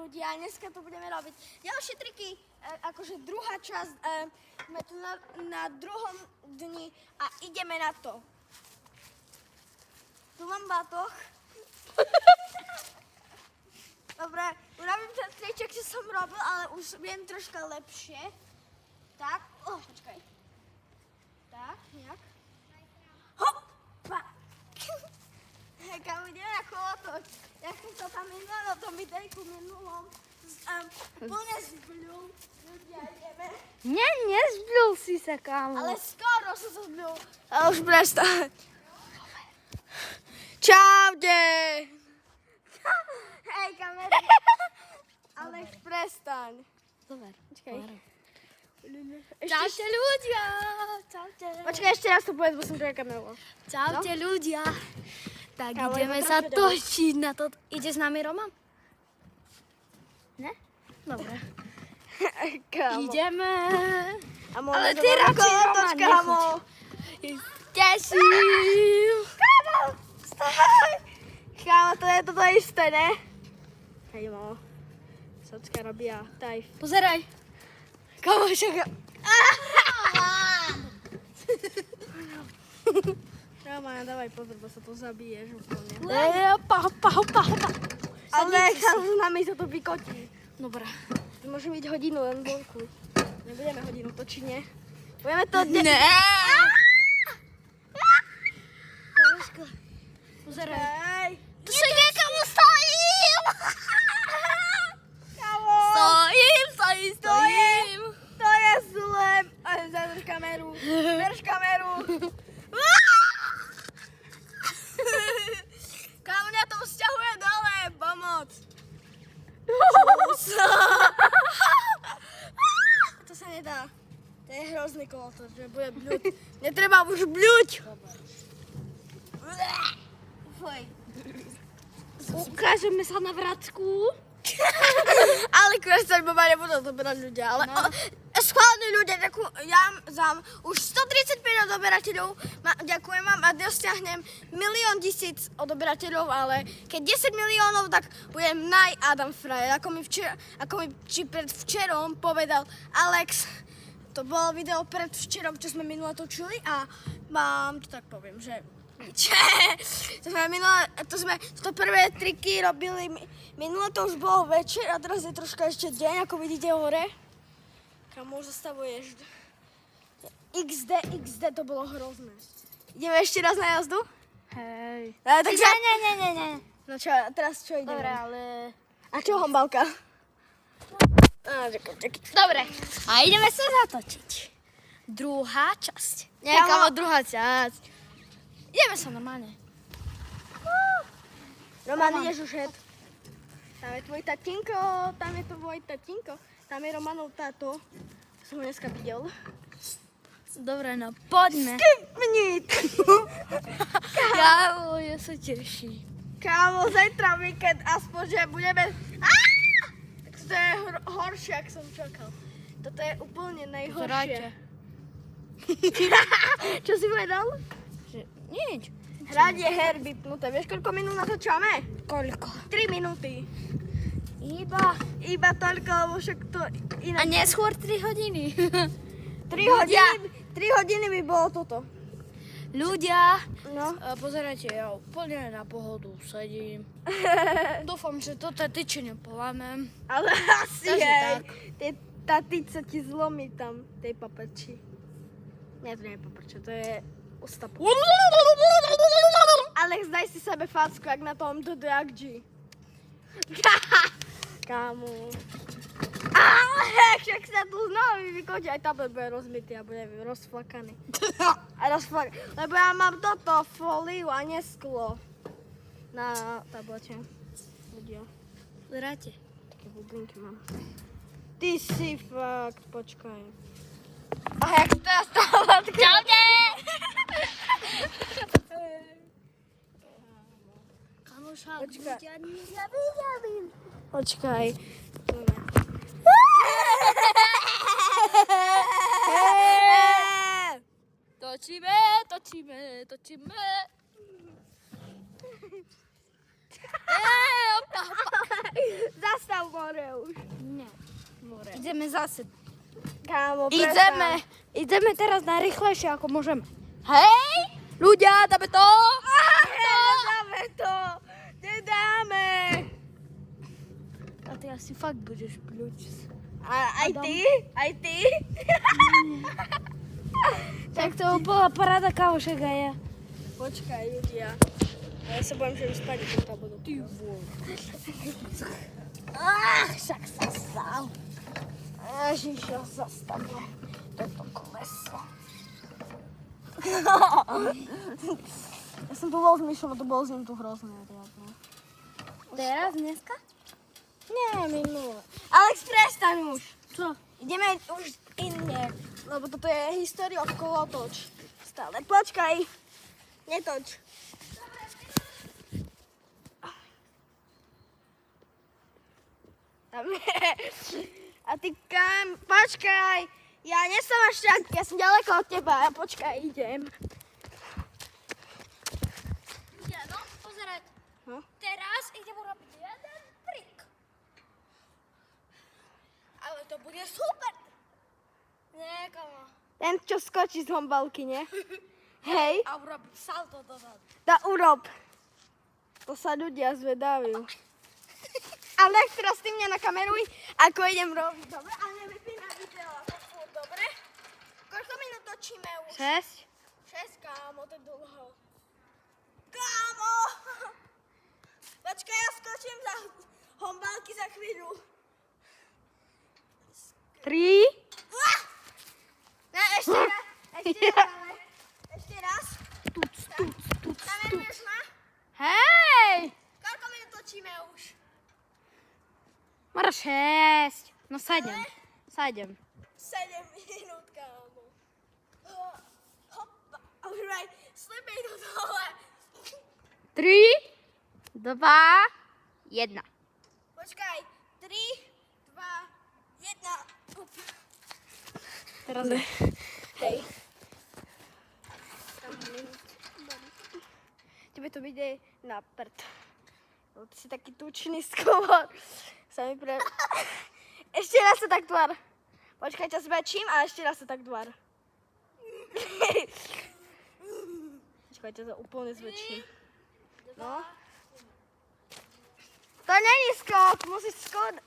ľudia, dneska tu budeme robiť ďalšie triky, akože druhá časť, sme tu na druhom dni a ideme na to. Tu mám batoh. Dobre, urobím ten triček, čo som robil, ale už viem troška lepšie. Tak, počkaj. Tak, nejak. Hoppa! Hej, kam ideme na kolotoč. Ja som to tam minula na tom videjku minulom. Plne zbľul. Ľudia, ideme. Nie, nezbľul si sa, kámo. Ale skoro som sa zbľul. Ale už prestaň. Čaute! Hej, kamera. Alex, prestaň. Dobre. Počkaj. Čaute ľudia. Čaute. Počkaj, ešte raz to povedz, bo som to kameru. Čaute ľudia. Tak Kámo, ideme je to sa trošku točiť na to. Ide s nami Roman? Ne? Dobre. Kámo. Ideme. Ale ty radšej, Roman, kámo. Teším. Kámo, stoj. Kámo, to je toto isté, ne? Hej, mo. Socka robia tajf. Pozeraj. Kámo, však... Roman, dávaj pozor, bo sa to zabiješ úplne. Hopa. Ale s nami sa to vykotí. Dobre. Môžeme byť hodinu len vonku. Nebudeme hodinu točiť, nie? Budeme to... Ne. Pozeraj. Hej. Tu sa niekam stojím. Kámo. Stojím. To je zle. Zadrž kameru. Drž kameru. Kámo, mňa to vzťahuje dole. Pomoc. To sa nedá. To je hrozný kolotoč, že bude bľuť. Netreba už bľuť. Fuj. Ukážeme sa na vracku. Ale kresať baba nebudú zoberať ľudia, ale schválni ľudia, ja vám už 135 odoberateľov, ďakujem vám a dosiahnem 1 000 000 odoberateľov, ale keď 10 miliónov, tak budem Adam Frajer, ako mi predvčerom povedal Alex, to bolo video predvčerom, čo sme minule točili a vám to tak poviem, že to prvé triky robili, minule to už bolo večer a teraz je troška ešte deň, ako vidíte hore. Kamo, už zastavuješ. XD, to bolo hrozné. Ideme ešte raz na jazdu? Hej. Takže... Nie. No čo, teraz čo ideme? Dobre, ale... A čo hombalka? Čakaj. Dobre, a ideme sa zatočiť. Druhá časť. Nie, Kámo. kámo, druhá časť. Ideme sa normálne. Roman, ideš už hed. Tam je tvoj tatinko, tam je tvoj tatinko. Tam je Romanov táto. Som ho dneska videl. Dobre, no poďme. Skipnit! Kámo, ja sa teším. Kámo, zajtra víkend, aspoň, že budeme... Tak to je horšie, ak som čakal. Toto je úplne najhoršie. Čo si povedal? Nič. Hranie her vypnuté. Vieš, koľko minút natáčame? Koľko? 3 minúty. Iba. Toľko, lebo však to inak... A neskôr 3 hodiny. 3 hodiny by bolo toto. Ľudia, No. pozerajte, ja úplne na pohodu sedím. Dúfam, že toto tyče nepolámem. Ale asi Takže hej. tak. Tá tyč sa ti zlomí tam, tej paprči. Nie, to nie je paprča, to je ústa. Alex, daj si sebe facku, jak na tom DDAG. Kámo. Alex, jak sa tu znovu vykočí, aj tablet bude rozbitý a bude rozflakaný. Lebo ja mám toto, fóliu a nie sklo. Na tablete. Ľudia. Zráte. Také bublinky mám. Ty si fakt, počkaj. A jak to ja stále Čaute! Kamoša, Počkaj. ľudia nevideli. Počkaj. Točíme. Zastav môj. more už. Nie. Ideme zase. Kámo, Ideme teraz najrychlejšie, ako môžeme. Hej! Ľudia, dáme to! Nedáme to! Nedáme! A ty asi fakt budeš pľuť. Aj ty? Aj ty? Tak to bola paráda, kámošek a ja. Počkaj, ľudia. Ja sa bojím, že mi spadne ten tablet. Ty vôľ. Však sa stal. Ježiš, ja zastavím toto koleso. Ja som tu bol s Myšom a to bolo s ním tu hrozné. Teraz, dneska? Nie, minulé. Alex, prestaň už. Čo? Ideme už iné, lebo toto je história of kolotoč. Stále počkaj. Netoč. A ty kam? Počkaj. Ja nesom až tak, ja som ďaleko od teba. Počkaj, idem. No, pozerať. No. Teraz idem urobiť jeden trik. Ale to bude super. Nie, kamo. Ten, čo skočí z hombalky, nie? Hej, A urobiť salto dozadu. urob. To sa ľudia zvedajú. Ale tak teraz ty mňa nakameruj, ako idem robiť, dobre? Ale nevypínaj video, ako furt, dobre? Koľko minút točíme už? 6. 6, kámo, to je dlho. Kámo! Počkaj, ja skočím za hombalky za chvíľu. 3. Ne, ešte raz, ale ešte raz. Kameruješ ma? Hej! Koľko minút točíme už? Mara 6. No 7. 7. 7 minút, kámo. Hoppa, a už aj slepej do dole. 3, 2, 1. Počkaj, 3, 2, 1. Hop. Teraz Hej. Tebe to vyjde na prd. Lebo ty si taký tučný skôr. Sa mi Ešte raz sa tak tvár. Počkaj, ťa zväčším a ešte raz sa tak tvár. Počkaj, ťa to úplne zväčším. No. To není skok, musíš skok.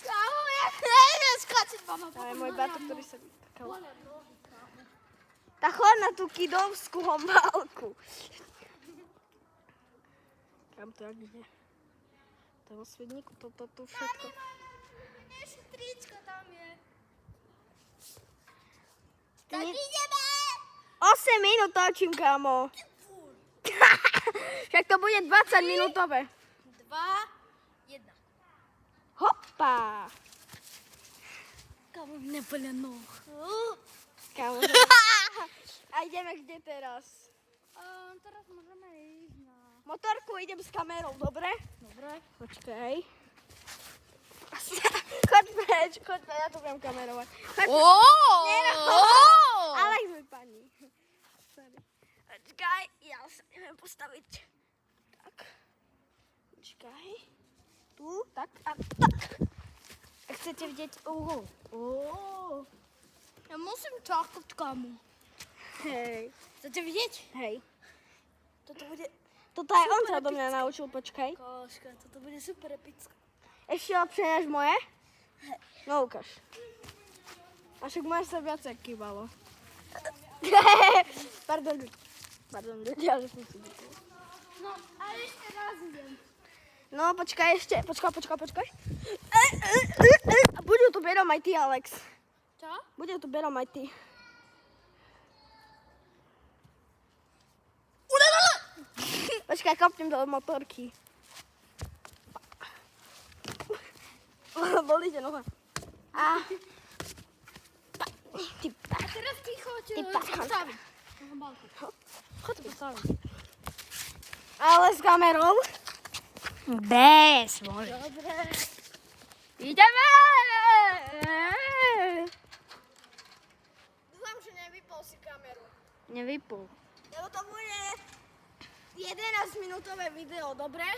Kámo, ja nejdem skočiť, mama. To je môj batok, ktorý sa vytakal. Tak chod na tú kidovskú homálku. Kam to jak ide? To je vo svedníku, toto tu všetko. Ešte tričko tam je. Tak ideme! 8 minút točím, kámo. Však to bude 20 minútové. 2, 1. Hoppa! Kámo, mne bolí noh. Kámo. A ideme kde teraz? Teraz môžeme ísť na... Motorku idem s kamerou, dobre? Dobre. Počkaj. Choď preč, ja to budem kamerovať. Alex vypadni. Sorry. Počkaj, ja sa neviem postaviť. Tak. Počkaj. Tu, tak a tak. A chcete vidieť uhol? Ja musím čakať, kámo. Hej. Chcete vidieť? Hej. Toto aj on sa do mňa naučil, počkaj. Koška, toto bude super epická. Ešte lepšie než moje? No ukáž. A však moje sa viacej kývalo. Pardon ľudia, že som si dýkala. No, a ešte raz idem. No počkaj ešte, počkaj. A buď youtuberom aj ty, Alex. Čo? Buď youtuberom aj ty. Počkaj, kopnem do motorky. Bolí ťa noha. A ty A teraz ty choď pachánka. postaviť. Na balku. Choď postaviť. Ale s kamerou. Bez, môže. Dobre. Ideme! Dúfam, že nevypol si kameru. Nevypol. Lebo to bude 11 minútové video, dobre?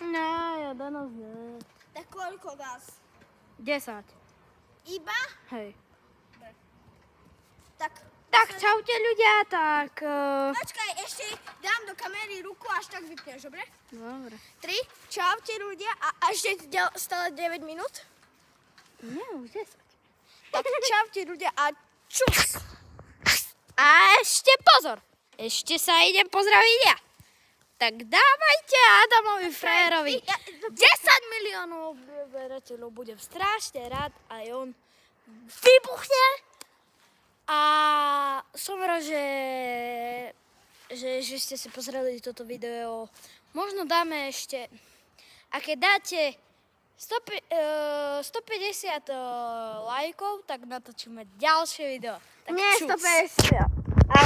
No, ja danes nie. Tak koľko vás? 10. Iba? Hej. Tak čaute ľudia, tak... počkaj, ešte dám do kamery ruku, až tak vypneš, dobre? Dobre. 3, čaute ľudia a ešte stále 9 minút. Nie, už 10. Tak čaute ľudia a čus! A ešte pozor, ešte sa idem pozdraviť ja. Tak dávajte Adamovi frajerovi 10 miliónov odberateľov, budem strašne rád a on vybuchne. A som rád, že ste si pozreli toto video. Možno dáme ešte, a keď dáte 150 lajkov, tak natočíme ďalšie video. Tak Nie, čus. 150.